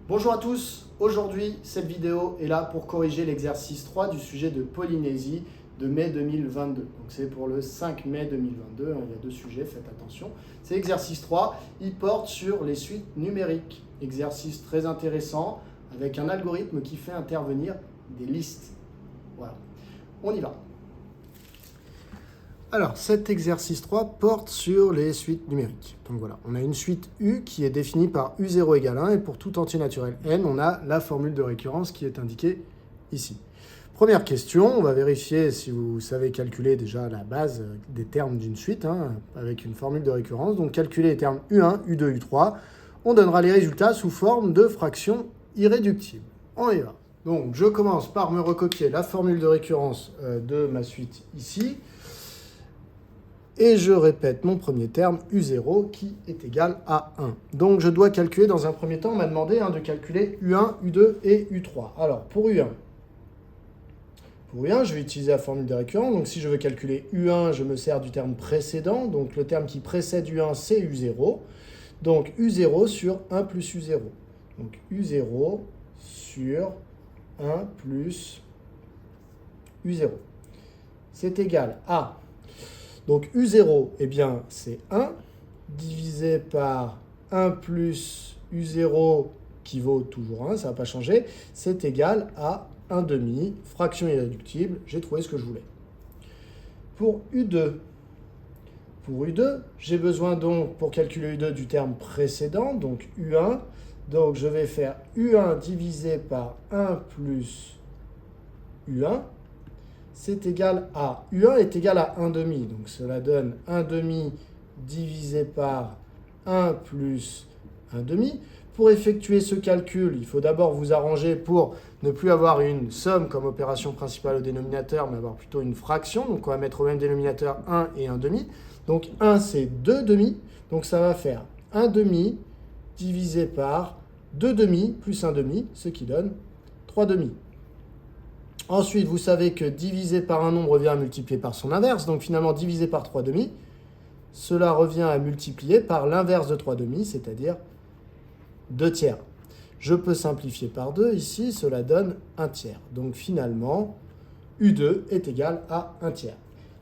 Bonjour à tous, aujourd'hui cette vidéo est là pour corriger l'exercice 3 du sujet de Polynésie de mai 2022. Donc c'est pour le 5 mai 2022, il y a deux sujets, faites attention. C'est l'exercice 3, il porte sur les suites numériques. Exercice très intéressant avec un algorithme qui fait intervenir des listes. Voilà, on y va. Alors, cet exercice 3 porte sur les suites numériques. Donc voilà, on a une suite U qui est définie par U0 égale 1, et pour tout entier naturel n, on a la formule de récurrence qui est indiquée ici. Première question, on va vérifier si vous savez calculer déjà la base des termes d'une suite, avec une formule de récurrence. Donc calculer les termes U1, U2, U3, on donnera les résultats sous forme de fractions irréductibles. On y va. Donc je commence par me recopier la formule de récurrence de ma suite ici. Et je répète mon premier terme, U0, qui est égal à 1. Donc je dois calculer, dans un premier temps, on m'a demandé de calculer U1, U2 et U3. Alors pour U1, je vais utiliser la formule de récurrence. Donc si je veux calculer U1, je me sers du terme précédent. Donc le terme qui précède U1, c'est U0. Donc U0 sur 1 plus U0. Donc U0 sur 1 plus U0. C'est égal à... Donc U0, eh bien, c'est 1 divisé par 1 plus U0 qui vaut toujours 1, ça ne va pas changer, c'est égal à 1 demi, fraction irréductible, j'ai trouvé ce que je voulais. Pour U2, j'ai besoin donc, pour calculer U2, du terme précédent, donc U1. Donc je vais faire U1 divisé par 1 plus U1. C'est égal à, U1 est égal à 1 demi, donc cela donne 1 demi divisé par 1 plus 1 demi. Pour effectuer ce calcul, il faut d'abord vous arranger pour ne plus avoir une somme comme opération principale au dénominateur, mais avoir plutôt une fraction. Donc on va mettre au même dénominateur 1 et 1 demi. Donc 1 c'est 2 demi, donc ça va faire 1 demi divisé par 2 demi plus 1 demi, ce qui donne 3 demi. Ensuite, vous savez que diviser par un nombre revient à multiplier par son inverse. Donc finalement, diviser par 3 demi, cela revient à multiplier par l'inverse de 3 demi, c'est-à-dire 2 tiers. Je peux simplifier par 2 ici, cela donne 1 tiers. Donc finalement, U2 est égal à 1 tiers.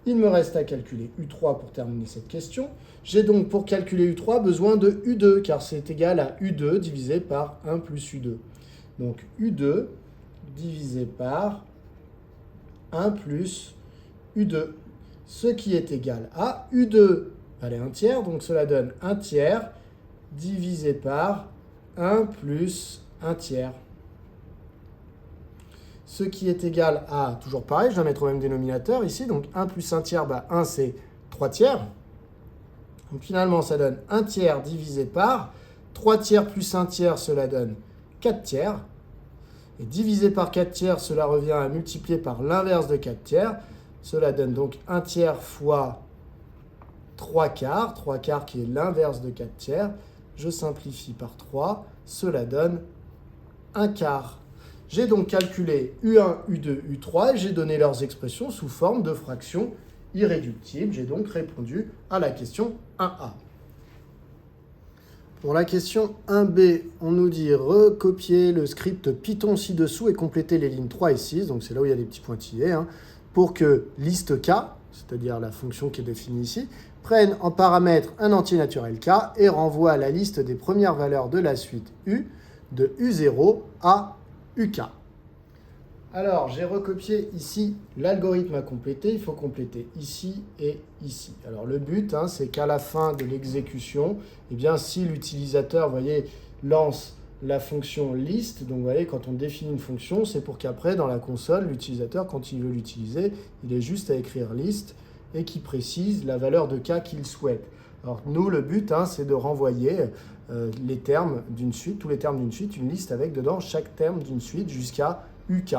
Il me reste à calculer U3 pour terminer cette question. J'ai donc pour calculer U3 besoin de U2, car c'est égal à U2 divisé par 1 plus U2. Donc U2 divisé par 1 plus U2, ce qui est égal à U2, allez, 1 tiers, donc cela donne 1 tiers divisé par 1 plus 1 tiers. Ce qui est égal à, toujours pareil, je dois mettre au même dénominateur ici, donc 1 plus 1 tiers, 1 c'est 3 tiers. Donc finalement ça donne 1 tiers divisé par 3 tiers plus 1 tiers, cela donne 4 tiers. Et divisé par 4 tiers, cela revient à multiplier par l'inverse de 4 tiers. Cela donne donc 1 tiers fois 3 quarts. 3 quarts qui est l'inverse de 4 tiers. Je simplifie par 3. Cela donne 1 quart. J'ai donc calculé U1, U2, U3 et j'ai donné leurs expressions sous forme de fractions irréductibles. J'ai donc répondu à la question 1A. Pour la question 1B, on nous dit recopier le script Python ci-dessous et compléter les lignes 3 et 6, donc c'est là où il y a des petits pointillés, pour que liste K, c'est-à-dire la fonction qui est définie ici, prenne en paramètre un entier naturel K et renvoie à la liste des premières valeurs de la suite U de U0 à UK. Alors, j'ai recopié ici l'algorithme à compléter. Il faut compléter ici et ici. Alors, le but, c'est qu'à la fin de l'exécution, eh bien, si l'utilisateur, vous voyez, lance la fonction list, donc vous voyez, quand on définit une fonction, c'est pour qu'après, dans la console, l'utilisateur, quand il veut l'utiliser, il est juste à écrire list et qui précise la valeur de K qu'il souhaite. Alors, nous, le but, c'est de renvoyer les termes d'une suite, tous les termes d'une suite, une liste avec dedans chaque terme d'une suite jusqu'à UK.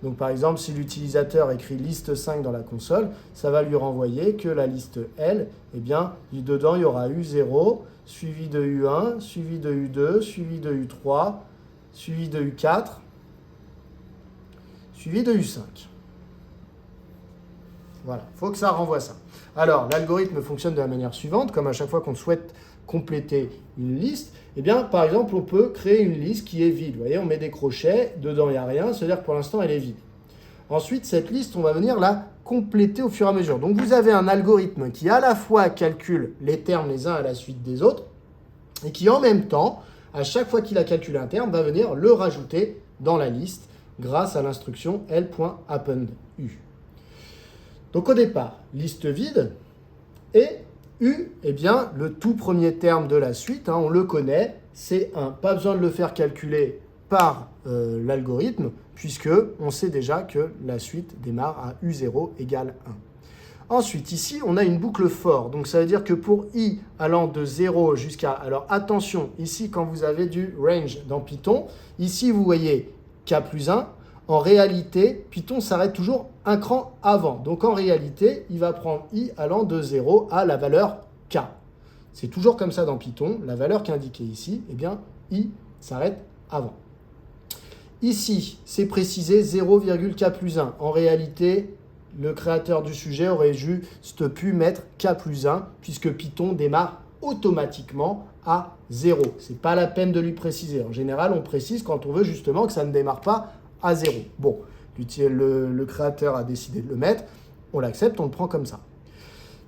Donc par exemple, si l'utilisateur écrit liste 5 dans la console, ça va lui renvoyer que la liste L, eh bien, dedans, il y aura U0, suivi de U1, suivi de U2, suivi de U3, suivi de U4, suivi de U5. Voilà, il faut que ça renvoie ça. Alors, l'algorithme fonctionne de la manière suivante, comme à chaque fois qu'on souhaite compléter une liste, eh bien, par exemple, on peut créer une liste qui est vide. Vous voyez, on met des crochets, dedans, il n'y a rien, c'est-à-dire que pour l'instant, elle est vide. Ensuite, cette liste, on va venir la compléter au fur et à mesure. Donc, vous avez un algorithme qui, à la fois, calcule les termes les uns à la suite des autres, et qui, en même temps, à chaque fois qu'il a calculé un terme, va venir le rajouter dans la liste grâce à l'instruction l.appendu. Donc, au départ, liste vide, et U, eh bien, le tout premier terme de la suite, on le connaît, c'est 1. Pas besoin de le faire calculer par l'algorithme, puisque on sait déjà que la suite démarre à U0 égale 1. Ensuite, ici, on a une boucle for. Donc, ça veut dire que pour I allant de 0 jusqu'à... Alors, attention, ici, quand vous avez du range dans Python, ici, vous voyez K plus 1. En réalité, Python s'arrête toujours un cran avant. Donc, en réalité, il va prendre I allant de 0 à la valeur K. C'est toujours comme ça dans Python. La valeur qui est indiquée ici, eh bien, I s'arrête avant. Ici, c'est précisé 0,K plus 1. En réalité, le créateur du sujet aurait juste pu mettre K plus 1, puisque Python démarre automatiquement à 0. Ce n'est pas la peine de lui préciser. En général, on précise quand on veut justement que ça ne démarre pas à 0. Bon, le créateur a décidé de le mettre, on l'accepte, on le prend comme ça.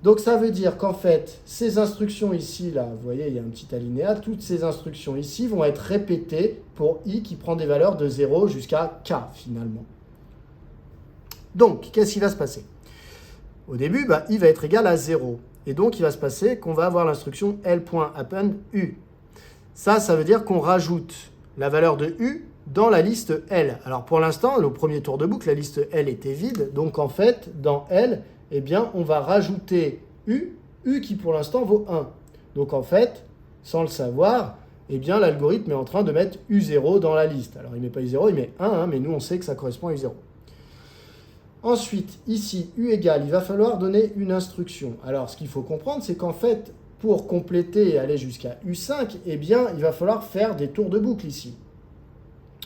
Donc ça veut dire qu'en fait, ces instructions ici, là, vous voyez, il y a un petit alinéa, toutes ces instructions ici vont être répétées pour I qui prend des valeurs de 0 jusqu'à K finalement. Donc, qu'est-ce qui va se passer? Au début, I va être égal à 0. Et donc, il va se passer qu'on va avoir l'instruction l.appendu. Ça veut dire qu'on rajoute la valeur de U dans la liste L. Alors, pour l'instant, au premier tour de boucle, la liste L était vide. Donc, en fait, dans L, eh bien, on va rajouter U qui pour l'instant vaut 1. Donc, en fait, sans le savoir, eh bien, l'algorithme est en train de mettre U0 dans la liste. Alors, il ne met pas U0, il met 1, mais nous, on sait que ça correspond à U0. Ensuite, ici, U égale, il va falloir donner une instruction. Alors, ce qu'il faut comprendre, c'est qu'en fait, pour compléter et aller jusqu'à U5, eh bien, il va falloir faire des tours de boucle ici.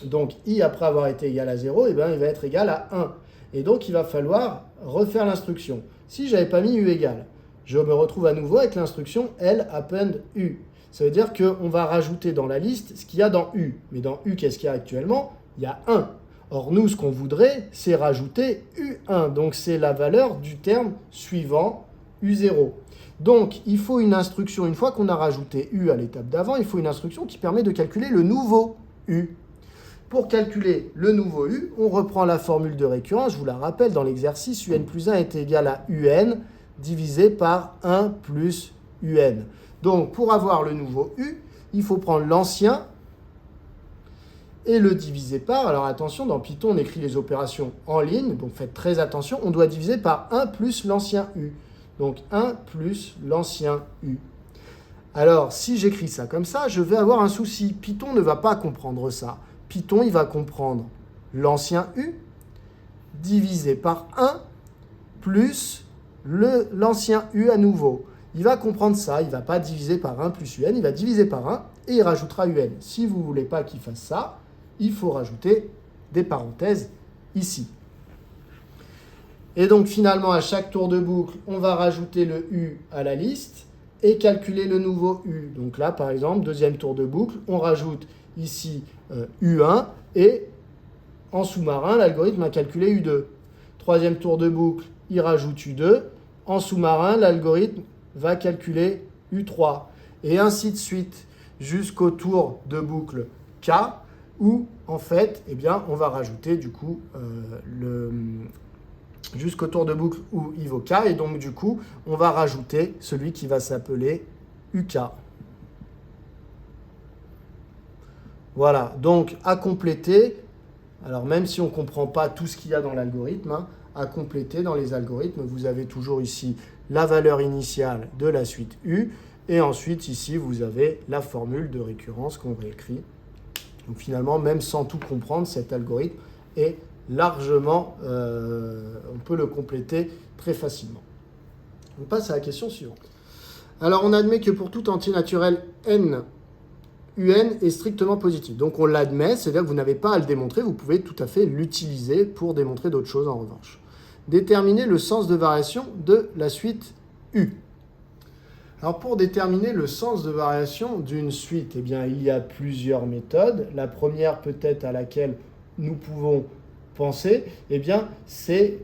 Donc, I, après avoir été égal à 0, eh bien, il va être égal à 1. Et donc, il va falloir refaire l'instruction. Si je n'avais pas mis U égale, je me retrouve à nouveau avec l'instruction l.appendu. Ça veut dire qu'on va rajouter dans la liste ce qu'il y a dans U. Mais dans U, qu'est-ce qu'il y a actuellement? Il y a 1. Or, nous, ce qu'on voudrait, c'est rajouter U1. Donc, c'est la valeur du terme suivant U0. Donc, il faut une instruction. Une fois qu'on a rajouté U à l'étape d'avant, il faut une instruction qui permet de calculer le nouveau U. Pour calculer le nouveau U, on reprend la formule de récurrence. Je vous la rappelle, dans l'exercice, UN plus 1 est égal à UN divisé par 1 plus UN. Donc, pour avoir le nouveau U, il faut prendre l'ancien et le diviser par, alors attention, dans Python, on écrit les opérations en ligne, donc faites très attention, on doit diviser par 1 plus l'ancien U. Donc 1 plus l'ancien U. Alors, si j'écris ça comme ça, je vais avoir un souci. Python ne va pas comprendre ça. Python, il va comprendre l'ancien U divisé par 1 plus l'ancien U à nouveau. Il va comprendre ça, il ne va pas diviser par 1 plus UN, il va diviser par 1 et il rajoutera UN. Si vous ne voulez pas qu'il fasse ça, il faut rajouter des parenthèses ici. Et donc finalement, à chaque tour de boucle, on va rajouter le U à la liste et calculer le nouveau U. Donc là, par exemple, deuxième tour de boucle, on rajoute ici U1 et en sous-marin, l'algorithme a calculé U2. Troisième tour de boucle, il rajoute U2. En sous-marin, l'algorithme va calculer U3. Et ainsi de suite jusqu'au tour de boucle K, où en fait, eh bien, on va rajouter du coup jusqu'au tour de boucle où il vaut K, et donc du coup, on va rajouter celui qui va s'appeler UK. Voilà, donc à compléter, alors même si on ne comprend pas tout ce qu'il y a dans l'algorithme, à compléter dans les algorithmes, vous avez toujours ici la valeur initiale de la suite U, et ensuite ici, vous avez la formule de récurrence qu'on réécrit. Donc finalement, même sans tout comprendre, cet algorithme est largement, on peut le compléter très facilement. On passe à la question suivante. Alors on admet que pour tout entier naturel n, UN est strictement positif. Donc on l'admet, c'est-à-dire que vous n'avez pas à le démontrer, vous pouvez tout à fait l'utiliser pour démontrer d'autres choses en revanche. Déterminer le sens de variation de la suite U. Alors pour déterminer le sens de variation d'une suite, eh bien, il y a plusieurs méthodes. La première peut-être à laquelle nous pouvons penser, eh bien, c'est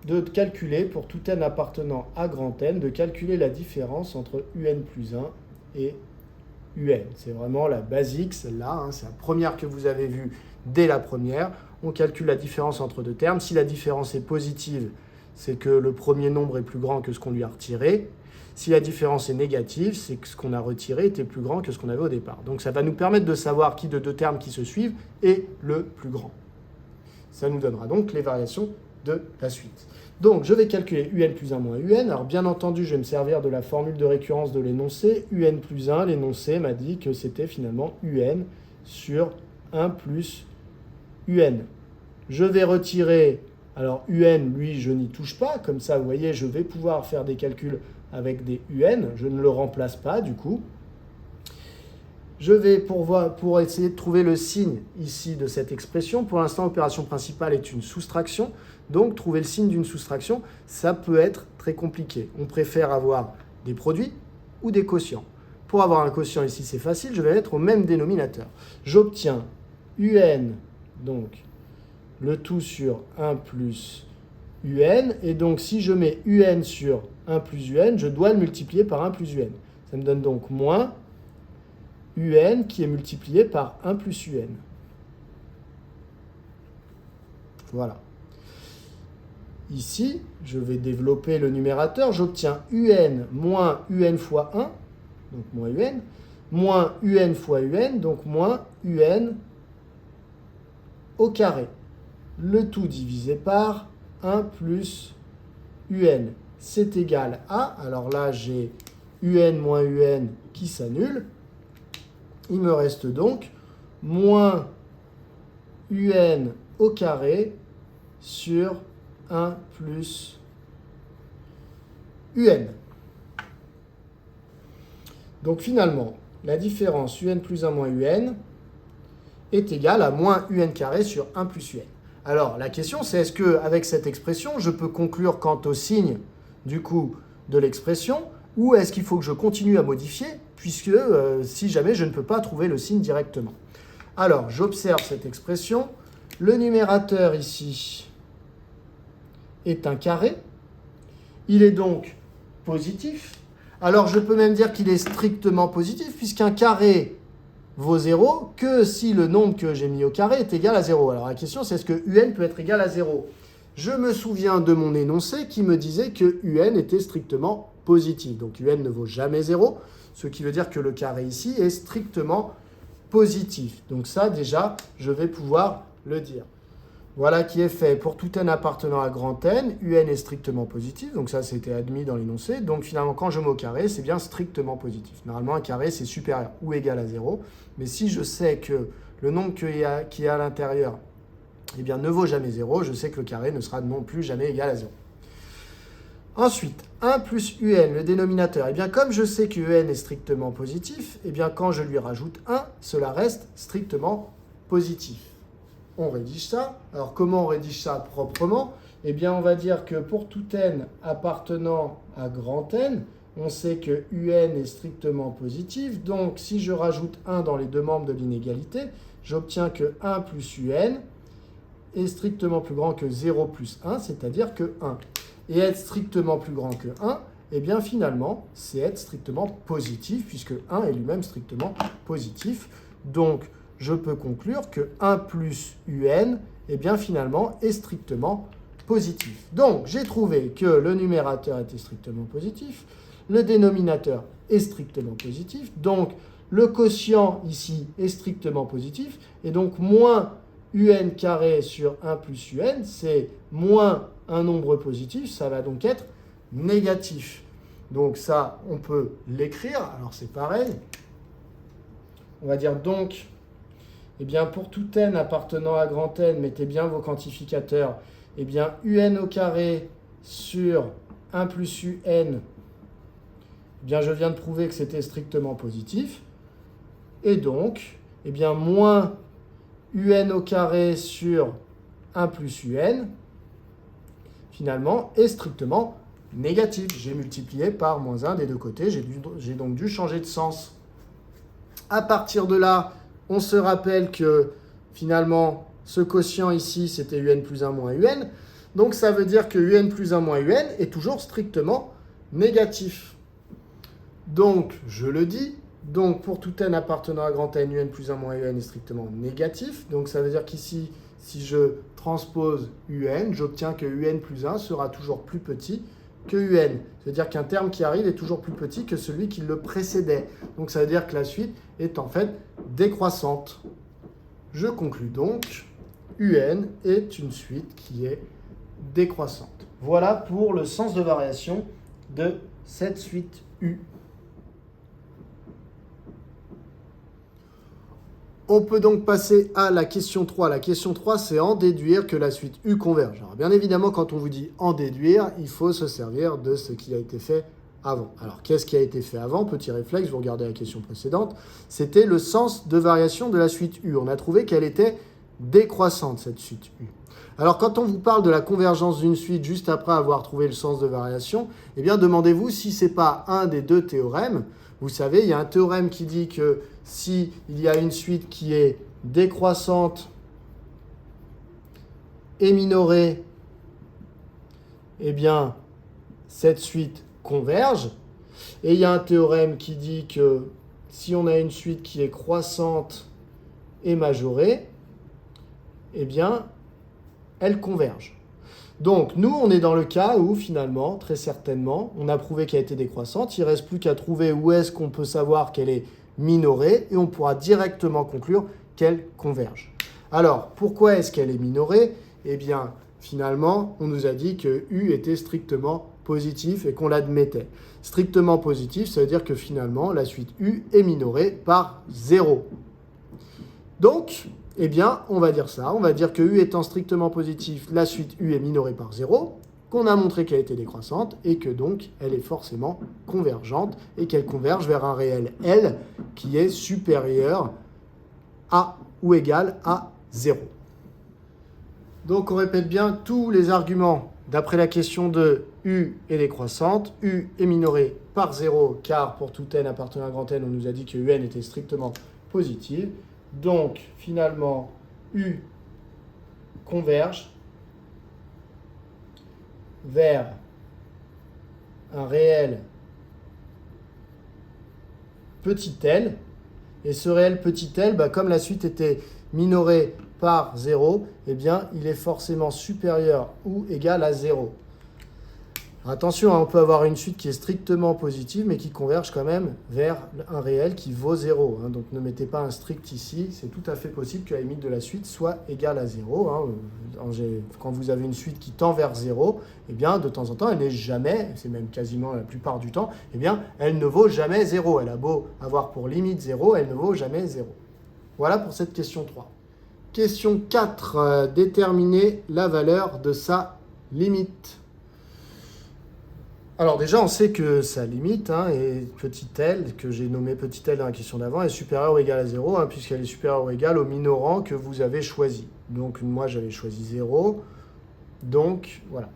de calculer pour tout n appartenant à grand N, de calculer la différence entre un plus 1 et un. C'est vraiment la basique, celle-là, hein, c'est la première que vous avez vue dès la première. On calcule la différence entre deux termes. Si la différence est positive, c'est que le premier nombre est plus grand que ce qu'on lui a retiré. Si la différence est négative, c'est que ce qu'on a retiré était plus grand que ce qu'on avait au départ. Donc ça va nous permettre de savoir qui de deux termes qui se suivent est le plus grand. Ça nous donnera donc les variations de la suite. Donc je vais calculer un plus 1 moins un. Alors bien entendu, je vais me servir de la formule de récurrence de l'énoncé. Un plus 1, l'énoncé m'a dit que c'était finalement un sur 1 plus un. Je vais retirer, alors un, lui, je n'y touche pas. Comme ça, vous voyez, je vais pouvoir faire des calculs avec des un. Je ne le remplace pas, du coup. Je vais, pour essayer de trouver le signe ici de cette expression, pour l'instant, l'opération principale est une soustraction. Donc, trouver le signe d'une soustraction, ça peut être très compliqué. On préfère avoir des produits ou des quotients. Pour avoir un quotient ici, c'est facile, je vais mettre au même dénominateur. J'obtiens un, donc le tout sur 1 plus un. Et donc, si je mets un sur 1 plus un, je dois le multiplier par 1 plus un. Ça me donne donc moins un qui est multiplié par 1 plus un. Voilà. Ici, je vais développer le numérateur. J'obtiens un moins un fois 1, donc moins un fois un, donc moins un au carré. Le tout divisé par 1 plus un. C'est égal à, alors là j'ai un moins un qui s'annule. Il me reste donc moins un au carré sur 1 plus un. Donc finalement, la différence un plus 1 moins un est égale à moins un carré sur 1 plus un. Alors la question c'est est-ce qu'avec cette expression, je peux conclure quant au signe du coup de l'expression ou est-ce qu'il faut que je continue à modifier puisque si jamais je ne peux pas trouver le signe directement. Alors j'observe cette expression. Le numérateur ici est un carré. Il est donc positif. Alors je peux même dire qu'il est strictement positif puisqu'un carré vaut 0 que si le nombre que j'ai mis au carré est égal à 0. Alors la question c'est est-ce que un peut être égal à 0 ? Je me souviens de mon énoncé qui me disait que un était strictement positif. Donc un ne vaut jamais 0, ce qui veut dire que le carré ici est strictement positif. Donc ça déjà, je vais pouvoir le dire. Voilà qui est fait pour tout n appartenant à grand N. Un est strictement positif, donc ça c'était admis dans l'énoncé. Donc finalement, quand je mets au carré, c'est bien strictement positif. Normalement, un carré, c'est supérieur ou égal à 0. Mais si je sais que le nombre qui est à l'intérieur eh bien, ne vaut jamais 0, je sais que le carré ne sera non plus jamais égal à 0. Ensuite, 1 plus un, le dénominateur. Eh bien, comme je sais que un est strictement positif, eh bien, quand je lui rajoute 1, cela reste strictement positif. On rédige ça. Alors, comment on rédige ça proprement ? Eh bien, on va dire que pour tout n appartenant à grand N, on sait que un est strictement positif. Donc, si je rajoute 1 dans les deux membres de l'inégalité, j'obtiens que 1 plus un est strictement plus grand que 0 plus 1, c'est-à-dire que 1. Et être strictement plus grand que 1, eh bien, finalement, c'est être strictement positif, puisque 1 est lui-même strictement positif. Donc, je peux conclure que 1 plus un, eh bien, finalement, est strictement positif. Donc, j'ai trouvé que le numérateur était strictement positif, le dénominateur est strictement positif, donc le quotient ici est strictement positif, et donc moins un carré sur 1 plus un, c'est moins un nombre positif, ça va donc être négatif. Donc ça, on peut l'écrire, alors c'est pareil. On va dire donc, eh bien pour tout n appartenant à grand N, mettez bien vos quantificateurs, eh bien un au carré sur 1 plus un, eh bien je viens de prouver que c'était strictement positif. Et donc, eh bien moins un au carré sur 1 plus un, finalement, est strictement négative. J'ai multiplié par moins 1 des deux côtés, j'ai donc dû changer de sens. À partir de là, on se rappelle que finalement, ce quotient ici, c'était un plus 1 moins un. Donc ça veut dire que un plus 1 moins un est toujours strictement négatif. Donc, je le dis, donc pour tout n appartenant à grand N, un plus 1 moins un est strictement négatif. Donc ça veut dire qu'ici, si je transpose un, j'obtiens que un plus 1 sera toujours plus petit que un. Ça veut dire qu'un terme qui arrive est toujours plus petit que celui qui le précédait. Donc ça veut dire que la suite est en fait décroissante. Je conclus donc, un est une suite qui est décroissante. Voilà pour le sens de variation de cette suite U. On peut donc passer à la question 3. La question 3, c'est en déduire que la suite U converge. Alors, bien évidemment, quand on vous dit en déduire, il faut se servir de ce qui a été fait avant. Alors, qu'est-ce qui a été fait avant? Petit réflexe, vous regardez la question précédente. C'était le sens de variation de la suite U. On a trouvé qu'elle était décroissante, cette suite U. Alors, quand on vous parle de la convergence d'une suite juste après avoir trouvé le sens de variation, eh bien, demandez-vous si ce n'est pas un des deux théorèmes. Vous savez, il y a un théorème qui dit que s'il y a une suite qui est décroissante et minorée, eh bien, cette suite converge. Et il y a un théorème qui dit que si on a une suite qui est croissante et majorée, eh bien, elle converge. Donc, nous, on est dans le cas où, finalement, très certainement, on a prouvé qu'elle était décroissante. Il ne reste plus qu'à trouver où est-ce qu'on peut savoir qu'elle est minorée et on pourra directement conclure qu'elle converge. Alors, pourquoi est-ce qu'elle est minorée? Eh bien, finalement, on nous a dit que U était strictement positif et qu'on l'admettait. Strictement positif, ça veut dire que finalement, la suite U est minorée par 0. Donc, eh bien, on va dire ça. On va dire que U étant strictement positif, la suite U est minorée par 0, qu'on a montré qu'elle était décroissante et que donc elle est forcément convergente et qu'elle converge vers un réel L qui est supérieur à ou égal à 0. Donc, on répète bien tous les arguments d'après la question de U est décroissante. U est minorée par 0 car pour tout n appartenant à grand N, on nous a dit que UN était strictement positive. Donc, finalement, U converge vers un réel petit l. Et ce réel petit l, comme la suite était minorée par 0, eh bien, il est forcément supérieur ou égal à 0. Attention, on peut avoir une suite qui est strictement positive, mais qui converge quand même vers un réel qui vaut 0. Donc ne mettez pas un strict ici, c'est tout à fait possible que la limite de la suite soit égale à 0. Quand vous avez une suite qui tend vers 0, eh bien, de temps en temps, elle n'est jamais, c'est même quasiment la plupart du temps, eh bien, elle ne vaut jamais 0. Elle a beau avoir pour limite 0, elle ne vaut jamais 0. Voilà pour cette question 3. Question 4, déterminer la valeur de sa limite. Alors déjà, on sait que sa limite est petit l, que j'ai nommé petit l dans la question d'avant, est supérieure ou égale à 0, puisqu'elle est supérieure ou égale au minorant que vous avez choisi. Donc moi, j'avais choisi 0. Donc voilà.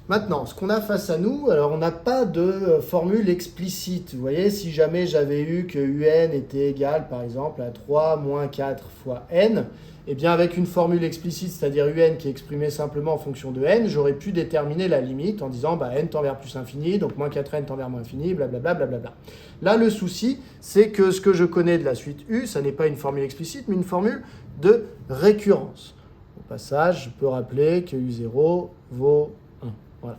Maintenant, ce qu'on a face à nous, alors on n'a pas de formule explicite. Vous voyez, si jamais j'avais eu que un était égal, par exemple, à 3 moins 4 fois n, eh bien avec une formule explicite, c'est-à-dire un qui est exprimée simplement en fonction de n, j'aurais pu déterminer la limite en disant n tend vers plus infini, donc moins 4n tend vers moins infini, blablabla, blablabla. Là, le souci, c'est que ce que je connais de la suite U, ça n'est pas une formule explicite, mais une formule de récurrence. Au passage, je peux rappeler que U0 vaut 1. Voilà.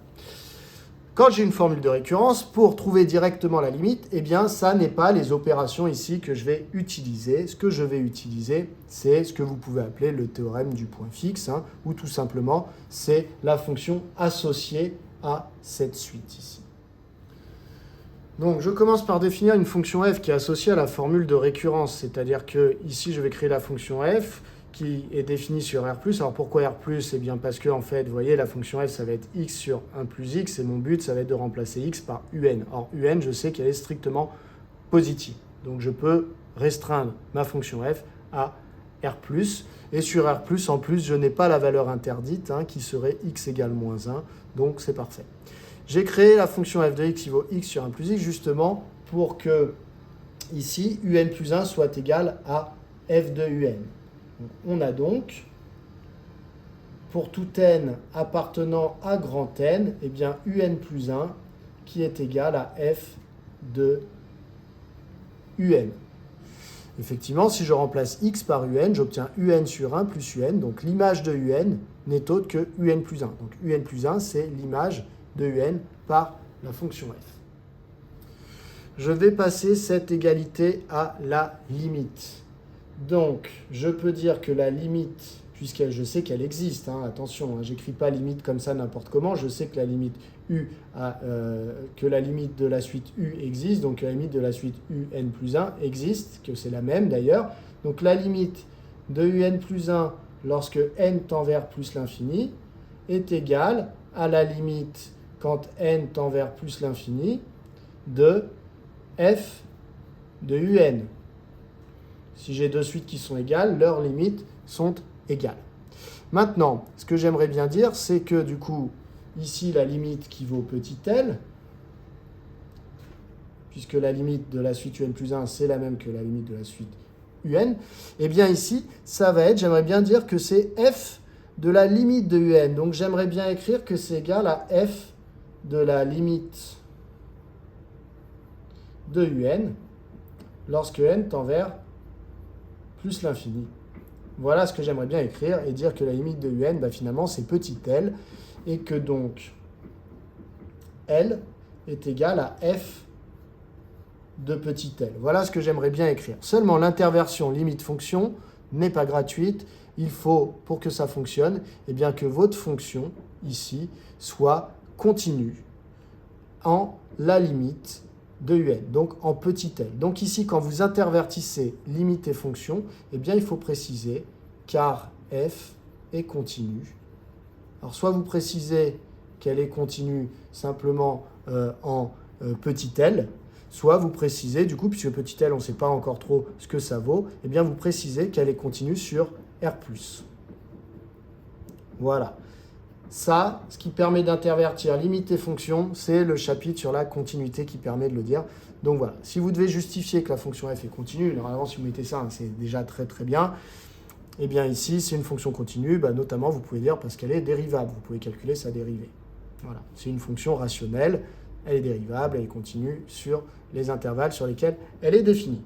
Quand j'ai une formule de récurrence, pour trouver directement la limite, eh bien, ça n'est pas les opérations ici que je vais utiliser. Ce que je vais utiliser, c'est ce que vous pouvez appeler le théorème du point fixe, ou tout simplement, c'est la fonction associée à cette suite ici. Donc, je commence par définir une fonction f qui est associée à la formule de récurrence, c'est-à-dire que ici, je vais créer la fonction f qui est définie sur R+. Alors pourquoi R+? Eh bien parce que, en fait, vous voyez, la fonction f, ça va être x sur 1 plus x, et mon but, ça va être de remplacer x par un. Or, un, je sais qu'elle est strictement positive. Donc, je peux restreindre ma fonction f à R+. Et sur R+, en plus, je n'ai pas la valeur interdite, qui serait x égale moins 1. Donc, c'est parfait. J'ai créé la fonction f de x qui vaut x sur 1 plus x, justement, pour que, ici, un plus 1 soit égal à f de un. Donc, on a donc, pour tout n appartenant à grand N, eh bien, un plus 1 qui est égal à f de un. Effectivement, si je remplace x par un, j'obtiens un sur 1 plus un. Donc l'image de un n'est autre que un plus 1. Donc un plus 1, c'est l'image de un par la fonction f. Je vais passer cette égalité à la limite. Donc, je peux dire que la limite, puisque je sais qu'elle existe, attention, j'écris pas limite comme ça n'importe comment, je sais que la limite que la limite de la suite u existe, donc la limite de la suite un plus 1 existe, que c'est la même d'ailleurs. Donc la limite de un plus 1 lorsque n tend vers plus l'infini est égale à la limite quand n tend vers plus l'infini de f de un. Si j'ai deux suites qui sont égales, leurs limites sont égales. Maintenant, ce que j'aimerais bien dire, c'est que du coup, ici, la limite qui vaut petit l, puisque la limite de la suite un plus 1, c'est la même que la limite de la suite un, eh bien ici, ça va être, j'aimerais bien dire que c'est f de la limite de un. Donc j'aimerais bien écrire que c'est égal à f de la limite de un lorsque n tend vers plus l'infini. Voilà ce que j'aimerais bien écrire et dire que la limite de un, finalement, c'est petit l et que donc L est égal à f de petit l. Voilà ce que j'aimerais bien écrire. Seulement, l'interversion limite-fonction n'est pas gratuite. Il faut, pour que ça fonctionne, eh bien, que votre fonction, ici, soit continue en la limite de un, donc en petit l. Donc ici, quand vous intervertissez limite et fonction, eh bien, il faut préciser car f est continue. Alors, soit vous précisez qu'elle est continue simplement en petit l, soit vous précisez, du coup, puisque petit l, on ne sait pas encore trop ce que ça vaut, eh bien, vous précisez qu'elle est continue sur R+. Voilà. Ça, ce qui permet d'intervertir limite et fonction, c'est le chapitre sur la continuité qui permet de le dire. Donc voilà, si vous devez justifier que la fonction f est continue, normalement, si vous mettez ça, c'est déjà très très bien. Eh bien ici, c'est une fonction continue, notamment, vous pouvez dire parce qu'elle est dérivable. Vous pouvez calculer sa dérivée. Voilà, c'est une fonction rationnelle, elle est dérivable, elle est continue sur les intervalles sur lesquels elle est définie.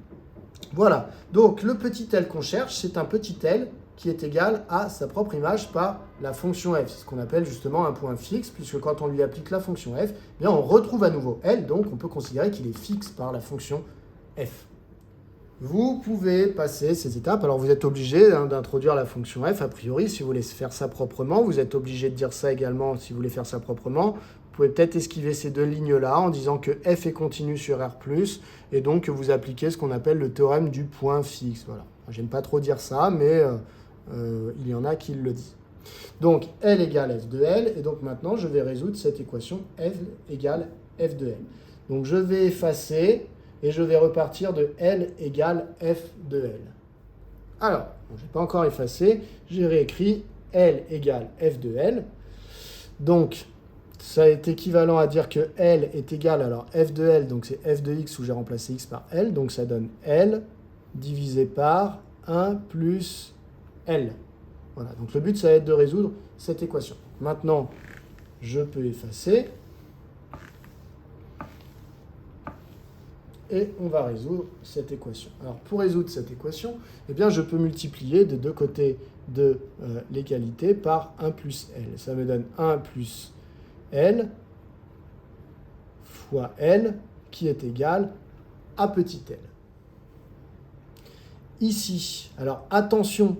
Voilà, donc le petit l qu'on cherche, c'est un petit l qui est égal à sa propre image par la fonction f. C'est ce qu'on appelle justement un point fixe, puisque quand on lui applique la fonction f, eh bien on retrouve à nouveau l, donc on peut considérer qu'il est fixe par la fonction f. Vous pouvez passer ces étapes. Alors, vous êtes obligé d'introduire la fonction f, a priori, si vous voulez faire ça proprement. Vous êtes obligé de dire ça également si vous voulez faire ça proprement. Vous pouvez peut-être esquiver ces deux lignes-là en disant que f est continu sur R+, et donc que vous appliquez ce qu'on appelle le théorème du point fixe. Voilà. J'aime pas trop dire ça, mais il y en a qui le disent. Donc, L égale f de L, et donc maintenant, je vais résoudre cette équation L égale f de L. Donc, je vais effacer... et je vais repartir de L égale f de L. Alors, je n'ai pas encore effacé, j'ai réécrit L égale f de L. Donc, ça est équivalent à dire que L est égal, alors f de L, donc c'est f de x où j'ai remplacé x par L, donc ça donne L divisé par 1 plus L. Voilà, donc le but, ça va être de résoudre cette équation. Maintenant, je peux effacer. Et on va résoudre cette équation. Alors, pour résoudre cette équation, eh bien, je peux multiplier des deux côtés de l'égalité par 1 plus L. Ça me donne 1 plus L fois L qui est égal à petit l. Ici, alors attention,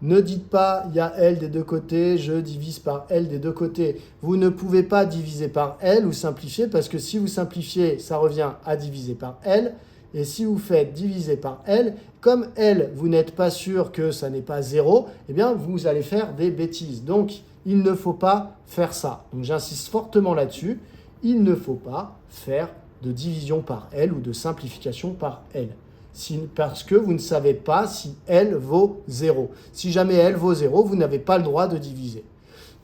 ne dites pas il y a L des deux côtés, je divise par L des deux côtés. Vous ne pouvez pas diviser par L ou simplifier parce que si vous simplifiez, ça revient à diviser par L. Et si vous faites diviser par L, comme L, vous n'êtes pas sûr que ça n'est pas 0, eh bien vous allez faire des bêtises. Donc il ne faut pas faire ça. Donc j'insiste fortement là-dessus. Il ne faut pas faire de division par L ou de simplification par L. parce que vous ne savez pas si L vaut 0. Si jamais L vaut 0, vous n'avez pas le droit de diviser.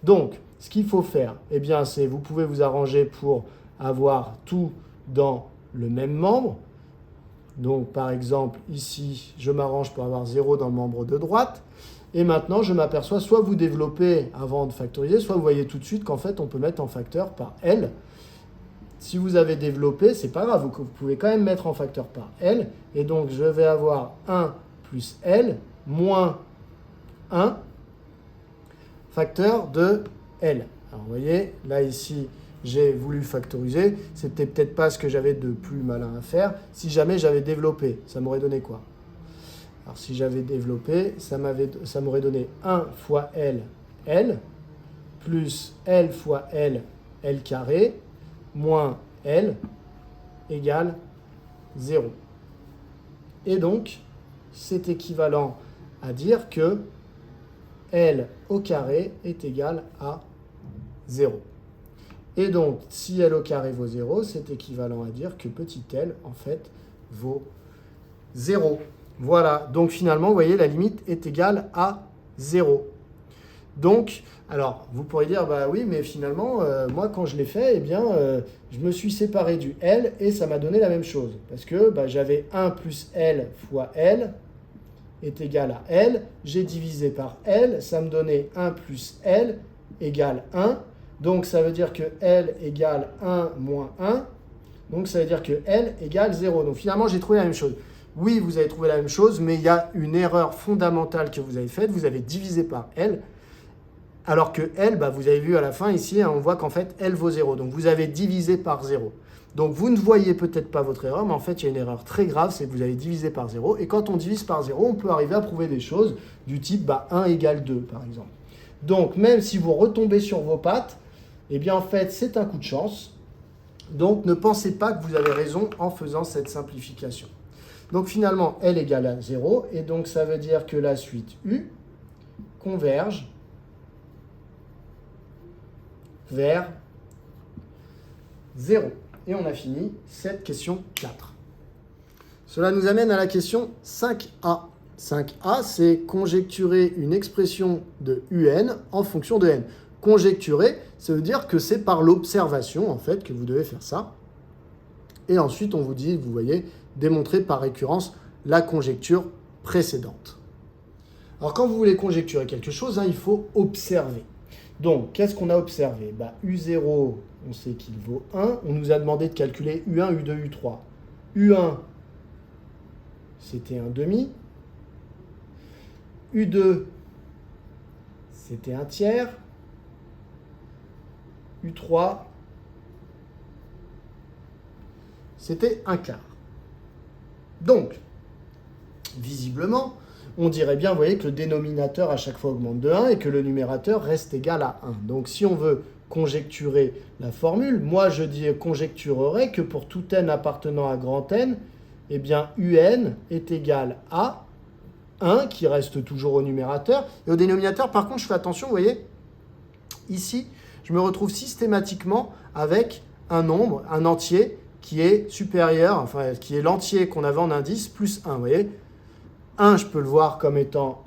Donc, ce qu'il faut faire, eh bien, c'est vous pouvez vous arranger pour avoir tout dans le même membre. Donc, par exemple, ici, je m'arrange pour avoir 0 dans le membre de droite. Et maintenant, je m'aperçois, soit vous développez avant de factoriser, soit vous voyez tout de suite qu'en fait, on peut mettre en facteur par L. Si vous avez développé, c'est pas grave, vous pouvez quand même mettre en facteur par L. Et donc, je vais avoir 1 plus L moins 1 facteur de L. Alors, vous voyez, là, ici, j'ai voulu factoriser. C'était peut-être pas ce que j'avais de plus malin à faire. Si jamais j'avais développé, ça m'aurait donné quoi? Alors, si j'avais développé, ça m'aurait donné 1 fois L, L, plus L fois L, L carré, moins L égale 0. Et donc, c'est équivalent à dire que L au carré est égal à 0. Et donc, si L au carré vaut 0, c'est équivalent à dire que petit l, en fait, vaut 0. Voilà, donc finalement, vous voyez, la limite est égale à 0. Donc, alors, vous pourriez dire, bah oui, mais finalement, moi, quand je l'ai fait, eh bien, je me suis séparé du L et ça m'a donné la même chose. Parce que bah, j'avais 1 plus L fois L est égal à L. J'ai divisé par L, ça me donnait 1 plus L égale 1. Donc, ça veut dire que L égale 1 moins 1. Donc, ça veut dire que L égale 0. Donc, finalement, j'ai trouvé la même chose. Oui, vous avez trouvé la même chose, mais il y a une erreur fondamentale que vous avez faite. Vous avez divisé par L. Alors que L, bah, vous avez vu à la fin ici, hein, on voit qu'en fait, L vaut 0. Donc, vous avez divisé par 0. Donc, vous ne voyez peut-être pas votre erreur, mais en fait, il y a une erreur très grave, c'est que vous avez divisé par 0. Et quand on divise par 0, on peut arriver à prouver des choses du type bah, 1 égale 2, par exemple. Donc, même si vous retombez sur vos pattes, eh bien, en fait, c'est un coup de chance. Donc, ne pensez pas que vous avez raison en faisant cette simplification. Donc, finalement, L égale à 0. Et donc, ça veut dire que la suite U converge vers 0. Et on a fini cette question 4. Cela nous amène à la question 5a. 5a, c'est conjecturer une expression de un en fonction de n. Conjecturer, ça veut dire que c'est par l'observation, en fait, que vous devez faire ça. Et ensuite, on vous dit, vous voyez, démontrer par récurrence la conjecture précédente. Alors, quand vous voulez conjecturer quelque chose, hein, il faut observer. Donc, qu'est-ce qu'on a observé? U0, on sait qu'il vaut 1. On nous a demandé de calculer U1, U2, U3. U1, c'était un demi. U2, c'était un tiers. U3, c'était un quart. Donc, visiblement, on dirait bien, vous voyez, que le dénominateur à chaque fois augmente de 1 et que le numérateur reste égal à 1. Donc, si on veut conjecturer la formule, moi je conjecturerais que pour tout n appartenant à grand N, eh bien, un est égal à 1, qui reste toujours au numérateur. Et au dénominateur, par contre, je fais attention, vous voyez, ici, je me retrouve systématiquement avec un nombre, un entier, qui est supérieur, enfin, qui est l'entier qu'on avait en indice, plus 1, vous voyez. 1, je peux le voir comme étant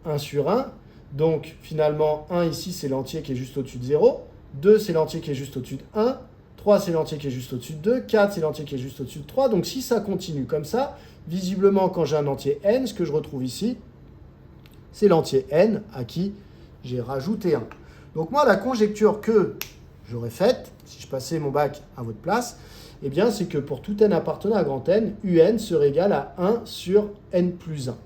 1 sur 1. Donc, finalement, 1 ici, c'est l'entier qui est juste au-dessus de 0. 2, c'est l'entier qui est juste au-dessus de 1. 3, c'est l'entier qui est juste au-dessus de 2. 4, c'est l'entier qui est juste au-dessus de 3. Donc, si ça continue comme ça, visiblement, quand j'ai un entier n, ce que je retrouve ici, c'est l'entier n à qui j'ai rajouté 1. Donc, moi, la conjecture que j'aurais faite, si je passais mon bac à votre place, eh bien, c'est que pour tout n appartenant à grand N, un serait égal à 1 sur n plus 1.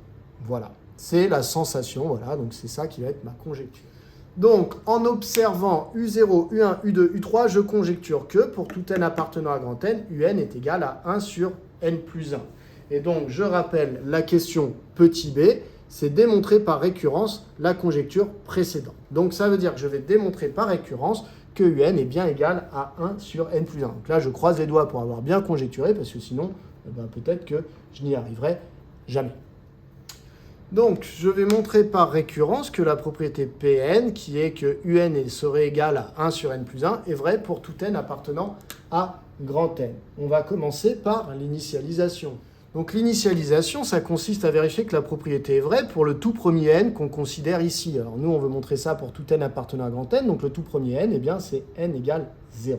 Voilà, c'est la sensation, voilà, donc c'est ça qui va être ma conjecture. Donc, en observant U0, U1, U2, U3, je conjecture que pour tout n appartenant à grand N, un est égal à 1 sur n plus 1. Et donc, je rappelle la question petit b, c'est démontrer par récurrence la conjecture précédente. Donc, ça veut dire que je vais démontrer par récurrence que un est bien égal à 1 sur n plus 1. Donc là, je croise les doigts pour avoir bien conjecturé, parce que sinon, peut-être que je n'y arriverai jamais. Donc, je vais montrer par récurrence que la propriété Pn, qui est que un serait égal à 1 sur n plus 1, est vraie pour tout n appartenant à grand N. On va commencer par l'initialisation. Donc l'initialisation, ça consiste à vérifier que la propriété est vraie pour le tout premier n qu'on considère ici. Alors nous, on veut montrer ça pour tout n appartenant à grand n. Donc le tout premier n, eh bien, c'est n égale 0.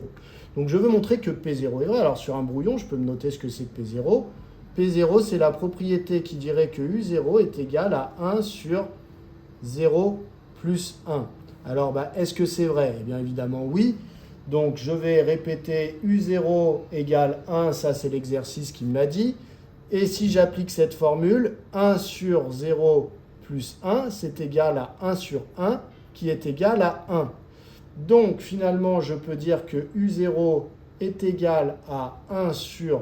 Donc je veux montrer que P0 est vrai. Alors sur un brouillon, je peux me noter ce que c'est que P0. P0, c'est la propriété qui dirait que U0 est égal à 1 sur 0 plus 1. Alors est-ce que c'est vrai? Eh bien évidemment oui. Donc je vais répéter U0 égale 1, ça c'est l'exercice qui me l'a dit. Et si j'applique cette formule, 1 sur 0 plus 1, c'est égal à 1 sur 1, qui est égal à 1. Donc finalement, je peux dire que U0 est égal à 1 sur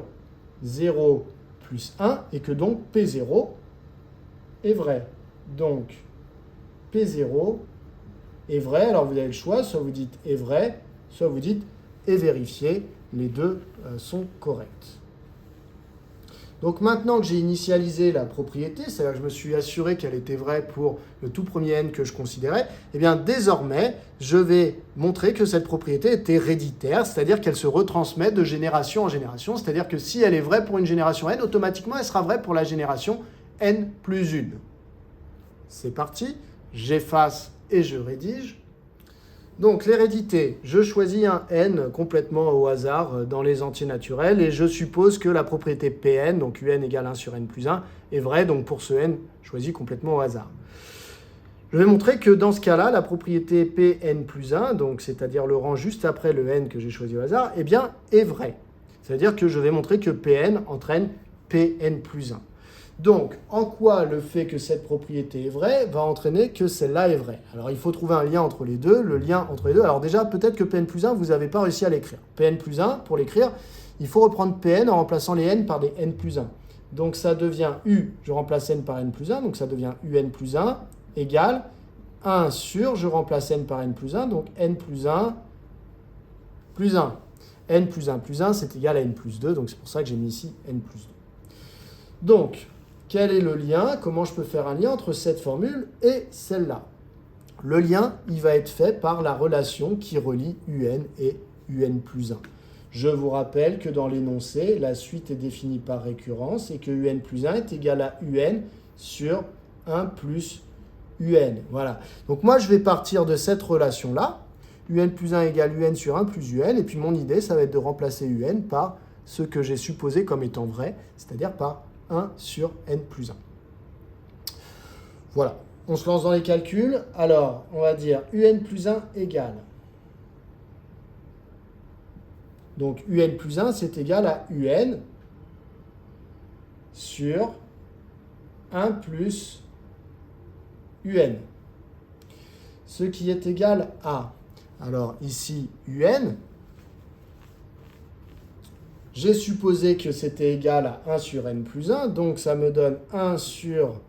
0 plus 1, et que donc P0 est vrai. Donc P0 est vrai. Alors vous avez le choix, soit vous dites est vrai, soit vous dites est vérifié. Les deux sont corrects. Donc maintenant que j'ai initialisé la propriété, c'est-à-dire que je me suis assuré qu'elle était vraie pour le tout premier n que je considérais, eh bien désormais, je vais montrer que cette propriété est héréditaire, c'est-à-dire qu'elle se retransmet de génération en génération, c'est-à-dire que si elle est vraie pour une génération n, automatiquement elle sera vraie pour la génération n plus 1. C'est parti, j'efface et je rédige. Donc l'hérédité, je choisis un n complètement au hasard dans les entiers naturels et je suppose que la propriété Pn, donc Un égale 1 sur n plus 1, est vraie, donc pour ce n choisi complètement au hasard. Je vais montrer que dans ce cas-là, la propriété Pn plus 1, donc c'est-à-dire le rang juste après le n que j'ai choisi au hasard, eh bien est vraie. C'est-à-dire que je vais montrer que Pn entraîne Pn plus 1. Donc, en quoi le fait que cette propriété est vraie va entraîner que celle-là est vraie? Alors, il faut trouver un lien entre les deux. Le lien entre les deux, alors déjà, peut-être que Pn plus 1, vous n'avez pas réussi à l'écrire. Pn plus 1, pour l'écrire, il faut reprendre Pn en remplaçant les n par des n plus 1. Donc, ça devient U, je remplace n par n plus 1, donc ça devient Un plus 1 égale 1 sur, je remplace n par n plus 1, donc n plus 1 plus 1. N plus 1 plus 1, c'est égal à n plus 2, donc c'est pour ça que j'ai mis ici n plus 2. Donc, quel est le lien? Comment je peux faire un lien entre cette formule et celle-là? Le lien, il va être fait par la relation qui relie Un et Un plus 1. Je vous rappelle que dans l'énoncé, la suite est définie par récurrence et que Un plus 1 est égal à Un sur 1 plus Un. Voilà. Donc moi, je vais partir de cette relation-là. Un plus 1 égale Un sur 1 plus Un. Et puis mon idée, ça va être de remplacer Un par ce que j'ai supposé comme étant vrai, c'est-à-dire par 1 sur n plus 1. Voilà, on se lance dans les calculs. Alors, on va dire Un plus 1 égale. Donc, Un plus 1, c'est égal à Un sur 1 plus Un. Ce qui est égal à, alors ici, Un. J'ai supposé que c'était égal à 1 sur n plus 1, donc ça me donne 1 sur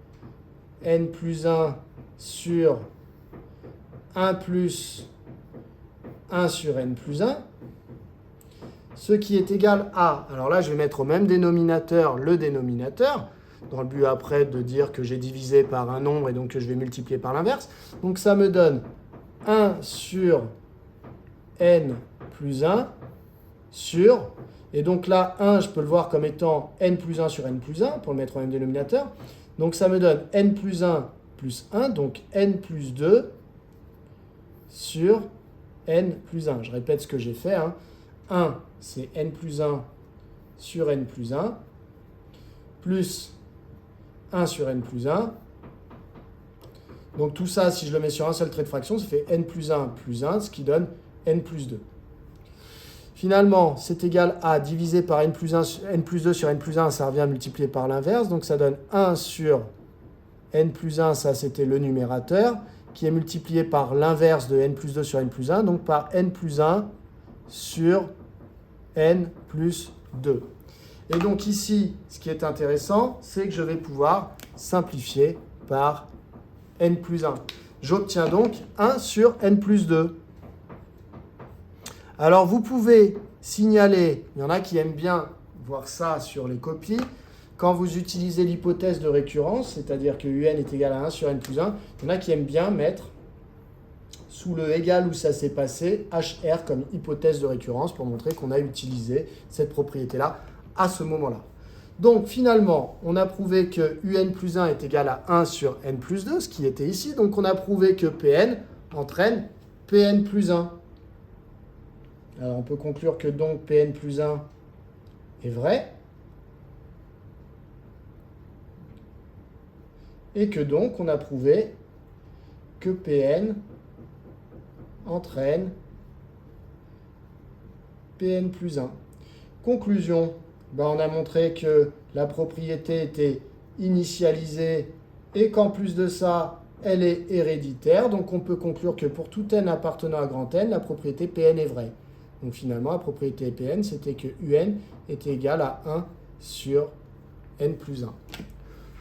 n plus 1 sur 1 plus 1 sur n plus 1, ce qui est égal à, alors là je vais mettre au même dénominateur le dénominateur, dans le but après de dire que j'ai divisé par un nombre et donc que je vais multiplier par l'inverse. Donc ça me donne 1 sur n plus 1 sur... Et donc là, 1, je peux le voir comme étant n plus 1 sur n plus 1, pour le mettre au même dénominateur. Donc ça me donne n plus 1 plus 1, donc n plus 2 sur n plus 1. Je répète ce que j'ai fait. 1, c'est n plus 1 sur n plus 1, plus 1 sur n plus 1. Donc tout ça, si je le mets sur un seul trait de fraction, ça fait n plus 1 plus 1, ce qui donne n plus 2. Finalement, c'est égal à divisé par n plus 2 sur n plus 1, ça revient à multiplier par l'inverse. Donc ça donne 1 sur n plus 1, ça c'était le numérateur, qui est multiplié par l'inverse de n plus 2 sur n plus 1, donc par n plus 1 sur n plus 2. Et donc ici, ce qui est intéressant, c'est que je vais pouvoir simplifier par n plus 1. J'obtiens donc 1 sur n plus 2. Alors, vous pouvez signaler, il y en a qui aiment bien voir ça sur les copies, quand vous utilisez l'hypothèse de récurrence, c'est-à-dire que Un est égal à 1 sur n plus 1, il y en a qui aiment bien mettre sous le égal où ça s'est passé, HR comme hypothèse de récurrence pour montrer qu'on a utilisé cette propriété-là à ce moment-là. Donc finalement, on a prouvé que un plus 1 est égal à 1 sur n plus 2, ce qui était ici. Donc on a prouvé que Pn entraîne Pn plus 1. Alors on peut conclure que donc Pn plus 1 est vrai. Et que donc on a prouvé que Pn entraîne Pn plus 1. Conclusion, on a montré que la propriété était initialisée et qu'en plus de ça, elle est héréditaire. Donc on peut conclure que pour tout n appartenant à grand N, la propriété Pn est vraie. Donc finalement, la propriété Pn, c'était que un était égal à 1 sur n plus 1.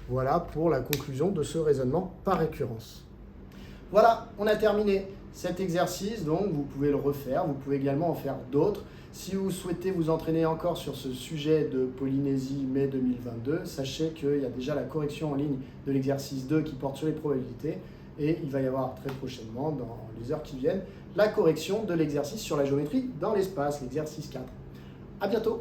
Voilà pour la conclusion de ce raisonnement par récurrence. Voilà, on a terminé cet exercice, donc vous pouvez le refaire, vous pouvez également en faire d'autres. Si vous souhaitez vous entraîner encore sur ce sujet de Polynésie mai 2022, sachez qu'il y a déjà la correction en ligne de l'exercice 2 qui porte sur les probabilités et il va y avoir très prochainement, dans les heures qui viennent, la correction de l'exercice sur la géométrie dans l'espace, l'exercice 4. À bientôt!